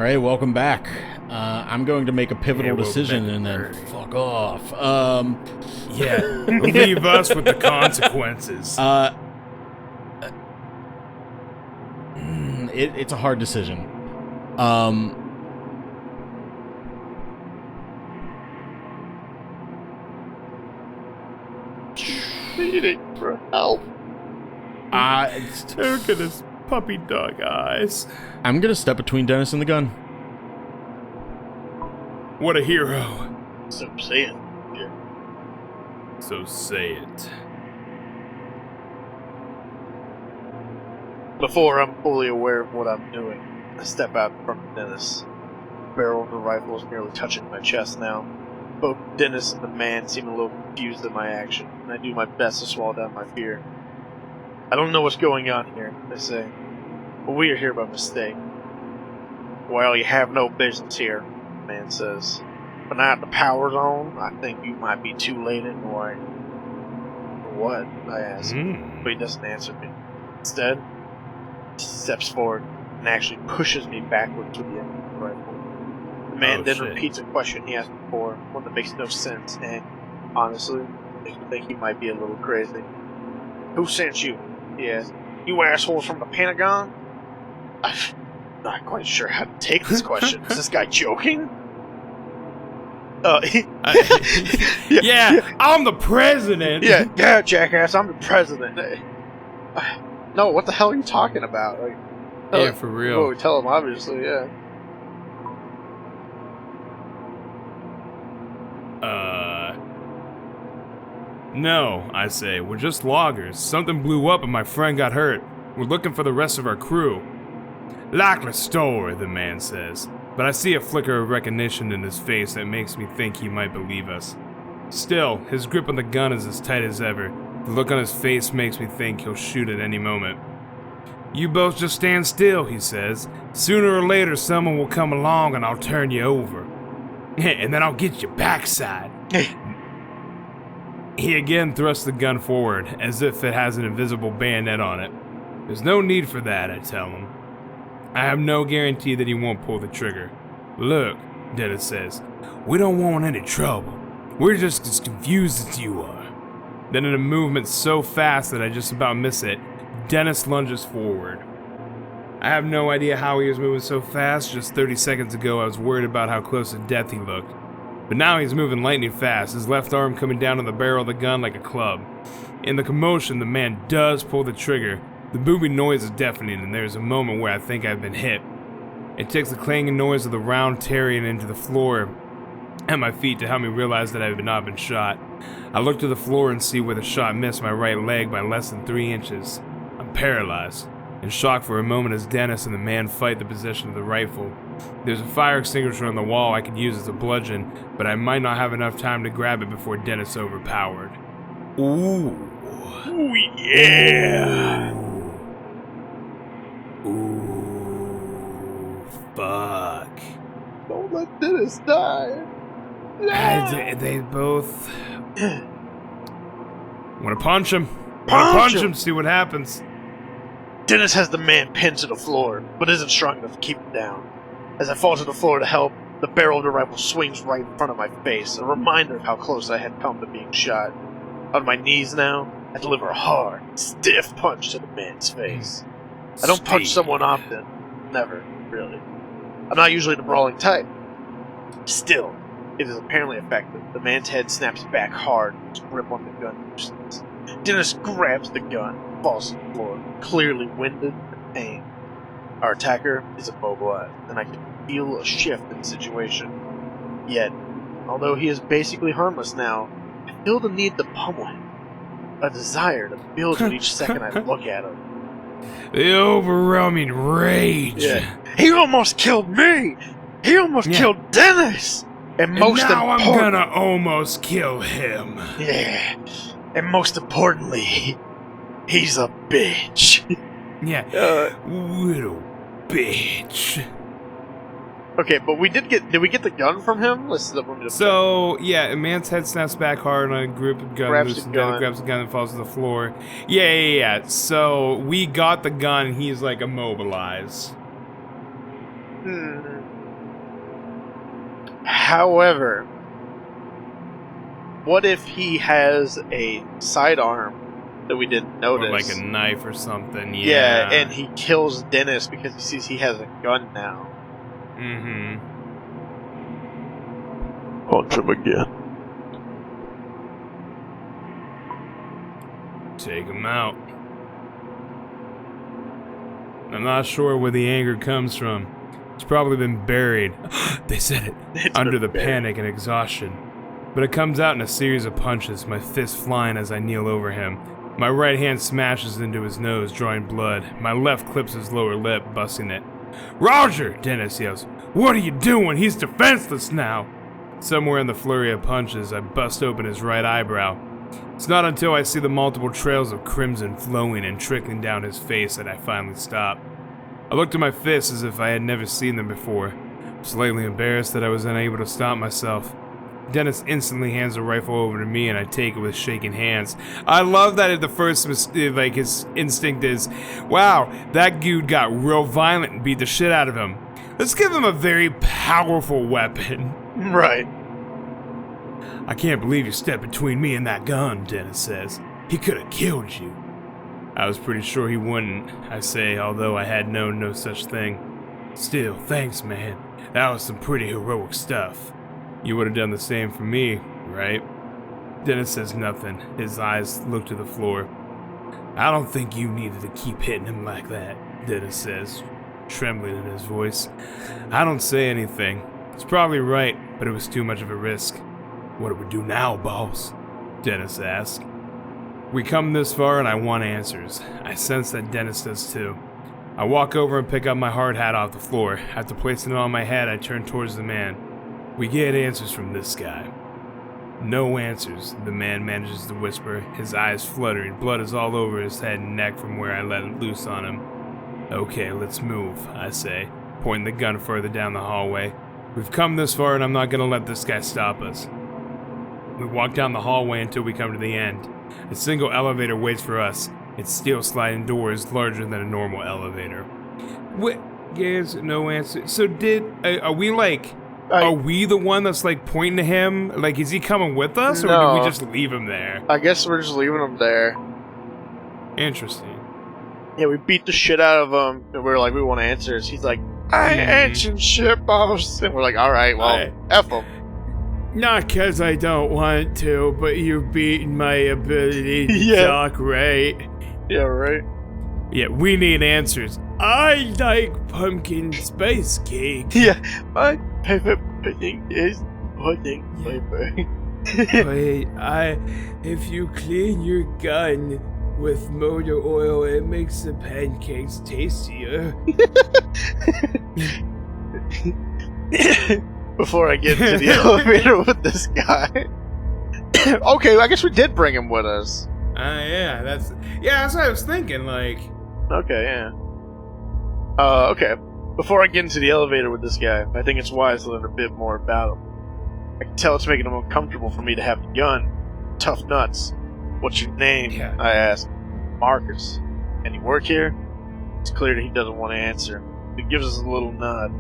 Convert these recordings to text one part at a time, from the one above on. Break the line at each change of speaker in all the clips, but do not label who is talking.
right, welcome back. I'm going to make a pivotal decision and then fuck off.
Leave us with the consequences.
It's a hard decision.
Pleading for help.
Look at his puppy dog eyes.
I'm gonna step between Dennis and the gun.
What a hero.
So say it. Yeah.
So say it.
Before I'm fully aware of what I'm doing, I step out from Dennis. The barrel of the rifle is nearly touching my chest now. Both Dennis and the man seem a little confused at my action, and I do my best to swallow down my fear. I don't know what's going on here, they say, but we are here by mistake. Well, you have no business here, the man says. But now that the power's on, I think you might be too late anyway. What? I ask, but he doesn't answer me. Instead, he steps forward and actually pushes me backwards with the end of the rifle. The man then repeats a question he asked before, one that makes no sense, and honestly, makes me think he might be a little crazy. Who sent you? He asked. You assholes from the Pentagon? I'm not quite sure how to take this question. Is this guy joking?
Yeah, I'm the president.
Yeah, jackass, I'm the president. No, what the hell are you talking about?
For real.
Well, we tell him, obviously, yeah.
No, I say. We're just loggers. Something blew up and my friend got hurt. We're looking for the rest of our crew. Likely story, the man says. But I see a flicker of recognition in his face that makes me think he might believe us. Still, his grip on the gun is as tight as ever. The look on his face makes me think he'll shoot at any moment. You both just stand still, he says. Sooner or later someone will come along and I'll turn you over. And then I'll get your backside. He again thrusts the gun forward, as if it has an invisible bayonet on it. There's no need for that, I tell him. I have no guarantee that he won't pull the trigger. Look, Dennis says, we don't want any trouble. We're just as confused as you are. Then in a movement so fast that I just about miss it, Dennis lunges forward. I have no idea how he was moving so fast. Just 30 seconds ago I was worried about how close to death he looked. But now he's moving lightning fast, his left arm coming down on the barrel of the gun like a club. In the commotion, the man does pull the trigger. The booming noise is deafening, and there's a moment where I think I've been hit. It takes the clanging noise of the round tearing into the floor at my feet to help me realize that I have not been shot. I look to the floor and see where the shot missed my right leg by less than 3 inches. I'm paralyzed, in shock for a moment as Dennis and the man fight the position of the rifle. There's a fire extinguisher on the wall I could use as a bludgeon, but I might not have enough time to grab it before Dennis is overpowered. Ooh.
Ooh, yeah!
Ooh, fuck.
Don't let Dennis die. Yeah.
They both... I'm gonna punch him.
Punch
him, see what happens.
Dennis has the man pinned to the floor, but isn't strong enough to keep him down. As I fall to the floor to help, the barrel of the rifle swings right in front of my face, a reminder of how close I had come to being shot. On my knees now, I deliver a hard, stiff punch to the man's face. I don't punch someone often. Never, really. I'm not usually the brawling type. Still, it is apparently effective. The man's head snaps back hard, his grip on the gun loosens. Dennis grabs the gun, falls to the floor, clearly winded and pained. Our attacker is immobilized, and I can feel a shift in the situation. Yet, although he is basically harmless now, I feel the need to pummel him. A desire to build with each second I look at him.
The overwhelming rage.
Yeah. He almost killed me! He almost killed Dennis! And
now I'm gonna almost kill him.
Yeah. And most importantly, he's a bitch.
Yeah. Little bitch.
Okay, but did we get the gun from him?
So, yeah, a man's head snaps back hard and I grip the gun, grabs the gun and falls to the floor. Yeah. So, we got the gun and he's like immobilized.
However, what if he has a sidearm that we didn't notice?
Or like a knife or something,
Yeah, and he kills Dennis because he sees he has a gun now.
Mm-hmm.
Punch him again.
Take him out. I'm not sure where the anger comes from. It's probably been buried. They said it.
It's
Under
been
the
buried.
panic and exhaustion. But it comes out in a series of punches, my fists flying as I kneel over him. My right hand smashes into his nose, drawing blood. My left clips his lower lip, busting it. Roger! Dennis yells. What are you doing? He's defenseless now! Somewhere in the flurry of punches, I bust open his right eyebrow. It's not until I see the multiple trails of crimson flowing and trickling down his face that I finally stop. I looked at my fists as if I had never seen them before, slightly embarrassed that I was unable to stop myself. Dennis instantly hands the rifle over to me and I take it with shaking hands. I love that the first, his instinct is, wow, that dude got real violent and beat the shit out of him. Let's give him a very powerful weapon.
Right.
I can't believe you stepped between me and that gun, Dennis says. He could have killed you. I was pretty sure he wouldn't, I say, although I had known no such thing. Still, thanks, man. That was some pretty heroic stuff. You would have done the same for me, right? Dennis says nothing. His eyes look to the floor. I don't think you needed to keep hitting him like that, Dennis says, trembling in his voice. I don't say anything. It's probably right, but it was too much of a risk. What do we do now, boss? Dennis asks. We come this far and I want answers. I sense that Dennis does too. I walk over and pick up my hard hat off the floor. After placing it on my head, I turn towards the man. We get answers from this guy. No answers, the man manages to whisper, his eyes fluttering. Blood is all over his head and neck from where I let it loose on him. Okay, let's move, I say, pointing the gun further down the hallway. We've come this far and I'm not gonna let this guy stop us. We walk down the hallway until we come to the end. A single elevator waits for us. Its steel sliding door is larger than a normal elevator. What? Yes, no answer. So are we are we the one that's like pointing to him? Like, is he coming with us, or
No.
did we just leave him there?
I guess we're just leaving him there.
Interesting.
Yeah, we beat the shit out of him, and we're like, we want answers. He's like, I ain't answering shit, boss. And we're like, alright, well, F him.
Not because I don't want to, but you've beaten my ability to
Yeah.
talk, right?
Yeah, right?
Yeah, we need answers. I like pumpkin spice cake.
Yeah, my favorite pudding is pudding flavor.
Wait, if you clean your gun with motor oil, it makes the pancakes tastier.
Before I get into the elevator with this guy. Okay, I guess we did bring him with us.
Yeah, that's what I was thinking, like.
Okay, yeah. Okay. Before I get into the elevator with this guy, I think it's wise to learn a bit more about him. I can tell it's making him uncomfortable for me to have a gun. Tough nuts. What's your name?
Yeah.
I ask. Marcus. And you work here? It's clear that he doesn't want to answer. He gives us a little nod.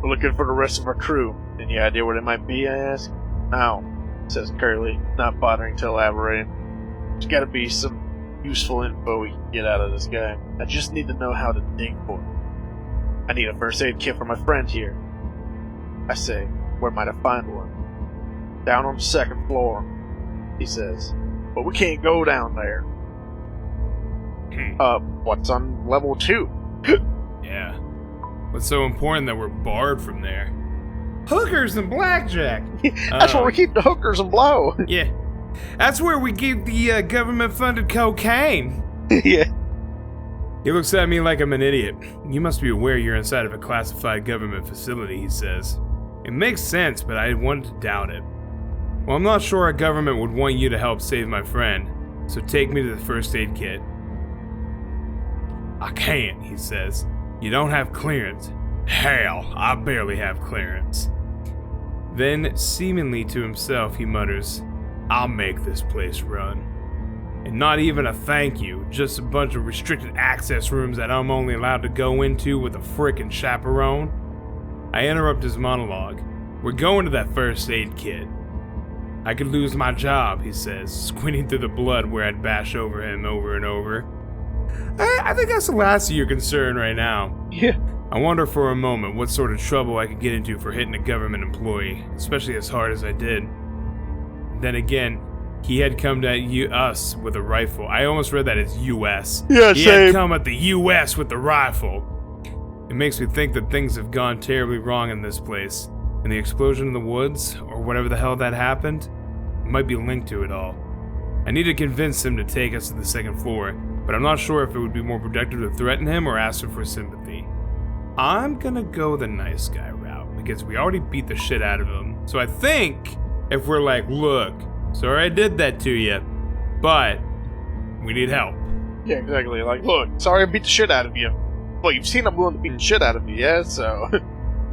We're looking for the rest of our crew. Any idea where they might be, I ask? No, says Curly, not bothering to elaborate. There's gotta be some useful info we can get out of this guy. I just need to know how to dig for him. I need a first aid kit for my friend here. I say, where might I find one? Down on the second floor, he says. But we can't go down there. What's on level 2?
Yeah. What's so important that we're barred from there? Hookers and blackjack!
That's where we keep the hookers and blow.
Yeah. That's where we keep the government-funded cocaine.
Yeah.
He looks at me like I'm an idiot. You must be aware you're inside of a classified government facility, he says. It makes sense, but I wanted to doubt it. Well, I'm not sure our government would want you to help save my friend, so take me to the first aid kit. I can't, he says. You don't have clearance. Hell, I barely have clearance. Then, seemingly to himself, he mutters, I'll make this place run. And not even a thank you, just a bunch of restricted access rooms that I'm only allowed to go into with a frickin' chaperone. I interrupt his monologue. We're going to that first aid kit. I could lose my job, he says, squinting through the blood where I'd bash over him over and over. I think that's the last of your concern right now.
Yeah.
I wonder for a moment what sort of trouble I could get into for hitting a government employee, especially as hard as I did. Then again, he had come to us with a rifle. I almost read that as U.S.
Yeah,
He
same.
had come at the U.S. with the rifle. It makes me think that things have gone terribly wrong in this place, and the explosion in the woods, or whatever the hell that happened, might be linked to it all. I need to convince him to take us to the second floor, but I'm not sure if it would be more productive to threaten him or ask him for sympathy. I'm gonna go the nice guy route, because we already beat the shit out of him. So I think if we're like, look, sorry I did that to you, but we need help.
Yeah, exactly. Like, look, sorry I beat the shit out of you. Well, you've seen I'm willing to beat the shit out of you, yeah? So,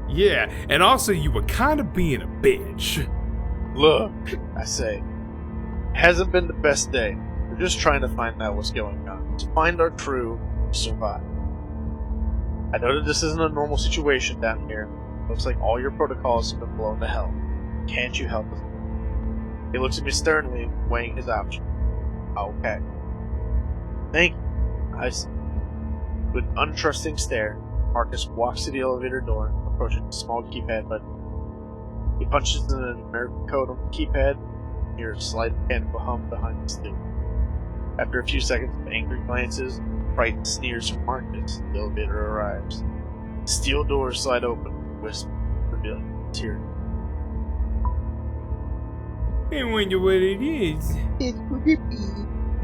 Yeah, and also you were kind of being a bitch.
look, I say, hasn't been the best day. We're just trying to find out what's going on. To find our crew, survive. I know that this isn't a normal situation down here. Looks like all your protocols have been blown to hell. Can't you help us? He looks at me sternly, weighing his options. Okay. Thank you. I see. With an untrusting stare, Marcus walks to the elevator door, approaching the small keypad button. He punches in an American code on the keypad, and hears a slight mechanical hum behind the steel. After a few seconds of angry glances, frightened sneers from Marcus, the elevator arrives. The steel doors slide open, whisper, revealing a tear.
I wonder what it is.
It would be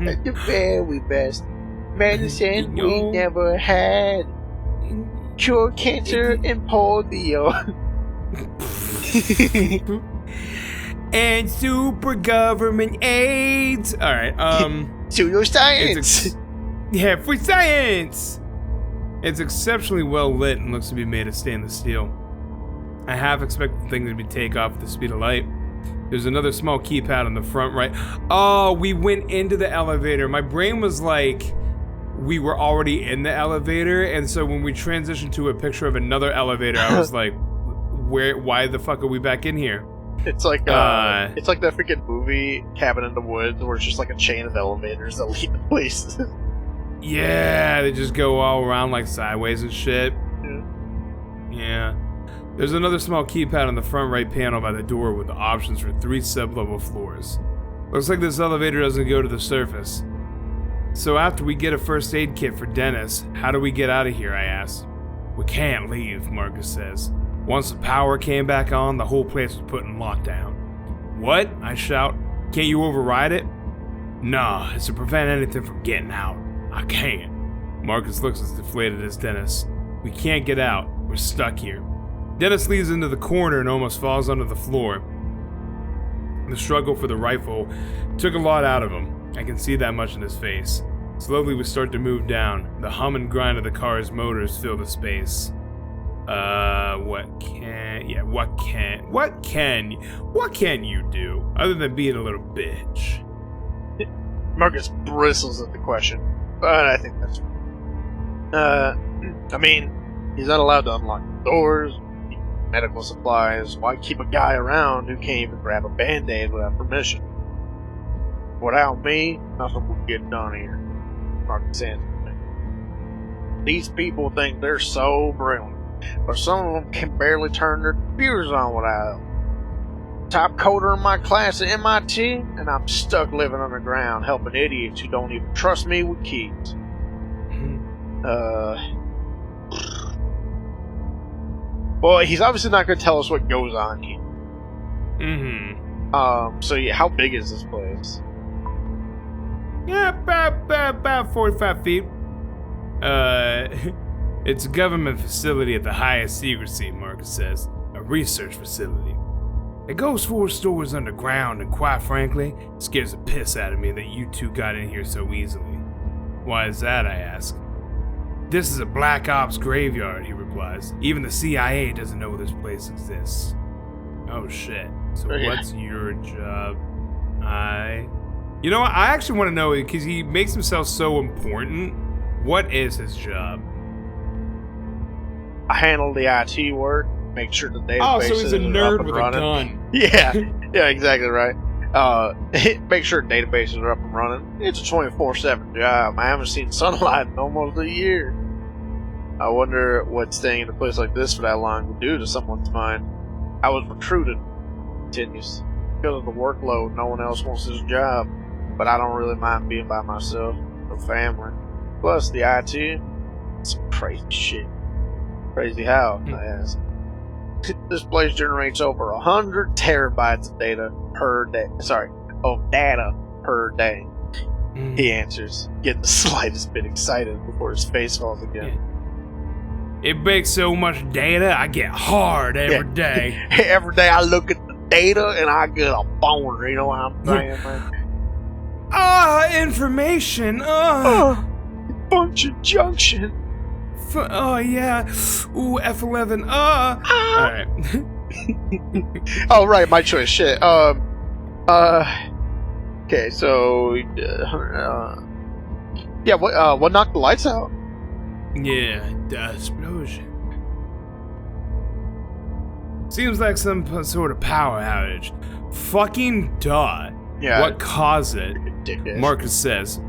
at the very best medicine we
No.
never had. Cure cancer and polio.
And super government AIDS. All right.
Pseudoscience.
Yeah, for science. It's exceptionally well lit and looks to be made of stainless steel. I half expect the thing to be take off at the speed of light. There's another small keypad on the front right. Oh, we went into the elevator. My brain was like, we were already in the elevator, and so when we transitioned to a picture of another elevator, I was like, why the fuck are we back in here?
It's like it's like that freaking movie Cabin in the Woods, where it's just like a chain of elevators that lead to places.
Yeah, they just go all around like sideways and shit. Yeah. There's another small keypad on the front right panel by the door with the options for 3 sub-level floors. Looks like this elevator doesn't go to the surface. So after we get a first aid kit for Dennis, how do we get out of here, I ask. We can't leave, Marcus says. Once the power came back on, the whole place was put in lockdown. What? I shout. Can't you override it? Nah, it's to prevent anything from getting out. I can't. Marcus looks as deflated as Dennis. We can't get out. We're stuck here. Dennis leads into the corner and almost falls onto the floor. The struggle for the rifle took a lot out of him. I can see that much in his face. Slowly we start to move down. The hum and grind of the car's motors fill the space. What can you do other than being a little bitch?
Marcus bristles at the question, but I think that's I mean, he's not allowed to unlock the doors, keep medical supplies. Why keep a guy around who can't even grab a band-aid without permission? Without me, nothing will get done here. Marcus answered me. These people think they're so brilliant, but some of them can barely turn their computers on without help. Top coder in my class at MIT, and I'm stuck living underground helping idiots who don't even trust me with keys. Well, he's obviously not going to tell us what goes on here. So yeah, how big is this place?
Yeah, about 45 feet. It's a government facility at the highest secrecy, Marcus says. A research facility. It goes 4 stories underground, and quite frankly, it scares the piss out of me that you two got in here so easily. Why is that, I ask. This is a black ops graveyard, he replies. Even the CIA doesn't know this place exists. Oh shit. So what's your job? You know what? I actually want to know, because he makes himself so important. What is his job?
I handle the IT work, make sure the
Oh,
databases
so he's a
are up
nerd
and
with
running.
a gun.
Yeah, exactly right. Make sure databases are up and running. It's a 24/7 job. I haven't seen sunlight in almost a year. I wonder what staying in a place like this for that long would do to someone's mind. I was recruited, continues. Because of the workload, no one else wants this job. But I don't really mind being by myself. No family. Plus, the IT, some crazy shit. Crazy how, I ask. This place generates over 100 terabytes of data per day. Sorry, of data per day. He answers, getting the slightest bit excited before his face falls again.
It makes so much data, I get hard every day.
Every day I look at the data and I get a boner, you know what I'm saying, man?
Information.
Function junction.
Oh, yeah. Ooh, F11. Alright.
Oh, right, my choice. Shit. Okay, so. Yeah, what knocked the lights out?
Yeah, the explosion. Seems like some sort of power outage. Fucking duh.
Yeah.
What caused it?
Ridiculous.
Marcus says.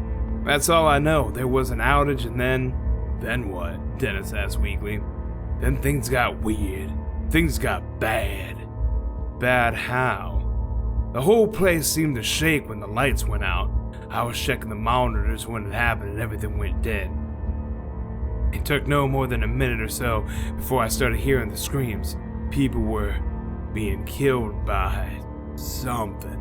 That's all I know. There was an outage and then what? Dennis asked weakly. Then things got weird. Things got bad. Bad how? The whole place seemed to shake when the lights went out. I was checking the monitors when it happened and everything went dead. It took no more than a minute or so before I started hearing the screams. People were being killed by something.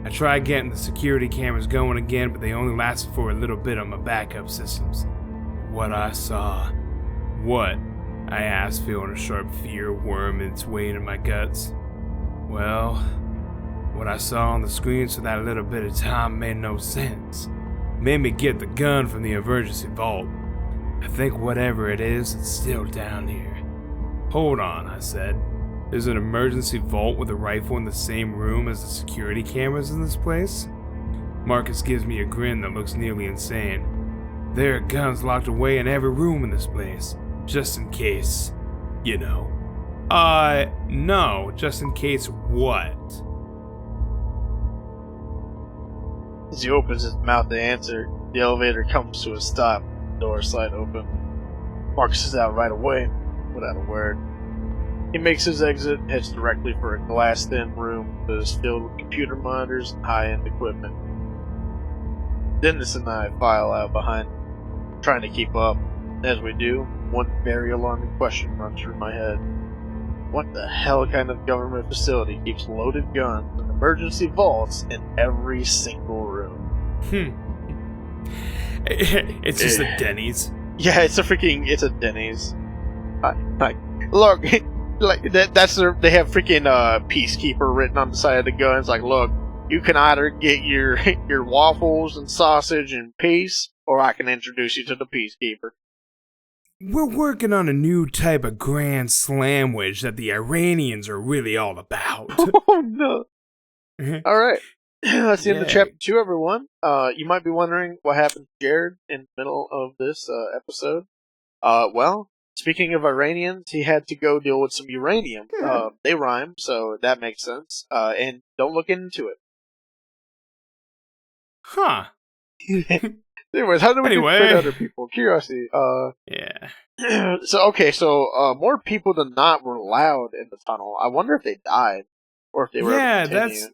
I tried getting the security cameras going again, but they only lasted for a little bit on my backup systems. What I saw. What? I asked, feeling a sharp fear worm its way into my guts. Well, what I saw on the screens for that little bit of time made no sense. Made me get the gun from the emergency vault. I think whatever it is, it's still down here. Hold on, I said. There's an emergency vault with a rifle in the same room as the security cameras in this place? Marcus gives me a grin that looks nearly insane. There are guns locked away in every room in this place, just in case, you know. No, just in case what?
As he opens his mouth to answer, the elevator comes to a stop. The door slide open. Marcus is out right away, without a word. He makes his exit and heads directly for a glass-thin room that is filled with computer monitors and high-end equipment. Dennis and I file out behind him, trying to keep up. As we do, one very alarming question runs through my head. What the hell kind of government facility keeps loaded guns and emergency vaults in every single room?
It's just a Denny's.
Yeah, it's a Denny's. Look, like that's they have freaking peacekeeper written on the side of the gun. It's like, look, you can either get your waffles and sausage and peace, or I can introduce you to the peacekeeper.
We're working on a new type of grand slamwich that the Iranians are really all about.
Oh no! All right, that's the end of chapter 2, everyone. You might be wondering what happened to Jared in the middle of this episode. Well, speaking of Iranians, he had to go deal with some uranium. They rhyme, so that makes sense. And don't look into it.
Huh.
Anyways, how do we get other people? Curiosity.
Yeah.
So more people than not were allowed in the tunnel. I wonder if they died, or if they were.
Yeah, that's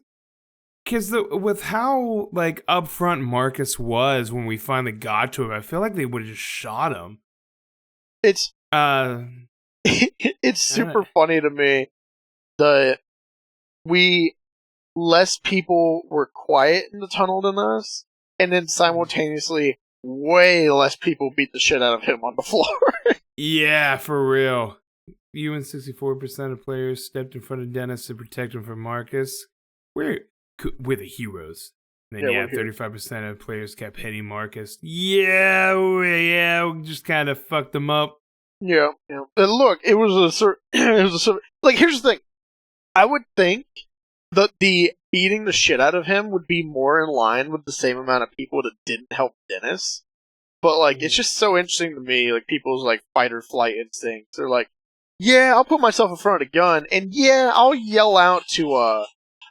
because with how like upfront Marcus was when we finally got to him, I feel like they would have just shot him.
It's it's super funny to me that less people were quiet in the tunnel than us, and then simultaneously way less people beat the shit out of him on the floor.
Yeah, for real. You and 64% of players stepped in front of Dennis to protect him from Marcus. We're the heroes. And then 35% of players kept hitting Marcus. We just kind of fucked them up.
Yeah. And look, it was a like, here's the thing. I would think that the beating the shit out of him would be more in line with the same amount of people that didn't help Dennis. But, like, it's just so interesting to me, like, people's, like, fight or flight instincts. They're like, Yeah, I'll put myself in front of the gun, and yeah, I'll yell out to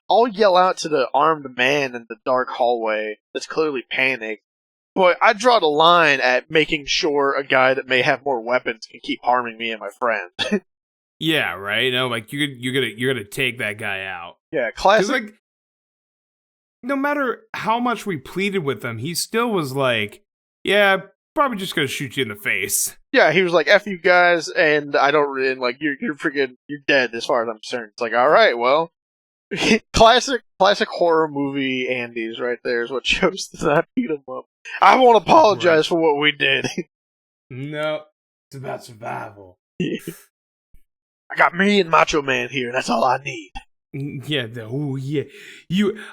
the armed man in the dark hallway that's clearly panicked. But I draw the line at making sure a guy that may have more weapons can keep harming me and my friend.
Yeah, right. No, like you're gonna take that guy out.
Yeah,
'Cause,
classic.
like, no matter how much we pleaded with him, he still was like, "Yeah, probably just gonna shoot you in the face."
Yeah, he was like, "F you guys," and I don't really like you're you're dead as far as I'm concerned. It's like, all right, well, classic horror movie Andy's right there is what chose to not beat him up. I won't apologize for what we did.
No, it's about survival.
I got me and Macho Man here. That's all I need.
Yeah,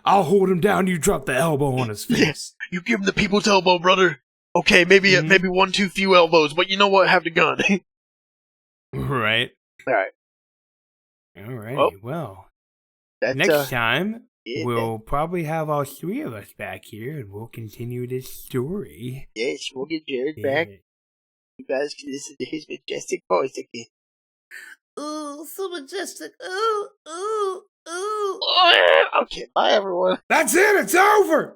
I'll hold him down. You drop the elbow on his face.
You give him the people's elbow, brother. Okay, maybe one too few elbows, but you know what? Have the gun.
Right.
All right.
Well,
That,
next time
yeah,
we'll probably have all three of us back here, and we'll continue this story.
yes, we'll get Jared back. You guys can listen to his majestic voice again.
Ooh, so majestic. Ooh, ooh, ooh.
Okay, bye everyone.
That's it. It's over.